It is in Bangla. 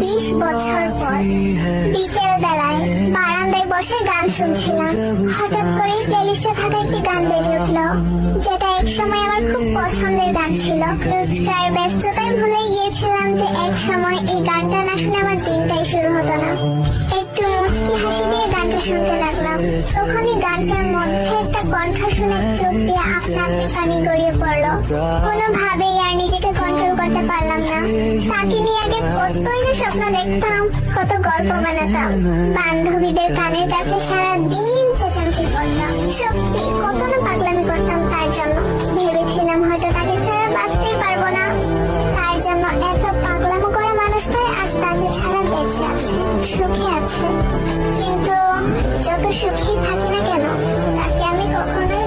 20 বছর পর বিকেল বেলায় বারান্দায় বসে গান শুনছিলাম। হঠাৎ করে প্লেলিস্টে থাকা একটি গান বেজে উঠলো, যেটা এক সময় আমার খুব পছন্দের গান ছিল। রোজকার ব্যস্ততায় ভুলেই গিয়েছিলাম যে এক সময় এই গানটা না শুনে আমার দিনটাই শুরু হতো না। একটু মুচকি হাসি দিয়ে গানটা শুনতে লাগলাম। তখনই গানটার মধ্যে একটা কণ্ঠ শুনে চোখ দিয়ে আপনা আপনি পানি গড়িয়ে পড়লো। কোনোভাবেই আর নিজেকে কন্ট্রোল করতে পারলাম না। তাকে নিয়ে আগে কতই না স্বপ্ন দেখতাম, কত গল্প বানাতাম, বান্ধবীদের কানের কাছে সারা দিন চেঁচামেচি করতাম। সত্যি কত না পাগলামি করতাম তার জন্য। ভেবেছিলাম হয়তো তাকে ছাড়া বাঁচতেই পারবো না। তার জন্য এত পাগলামো করা মানুষটাই আজ তাকে ছাড়া বেঁচে আছে, সুখে আছে। কিন্তু যত সুখী থাকি না কেন, তাকে আমি কখনোই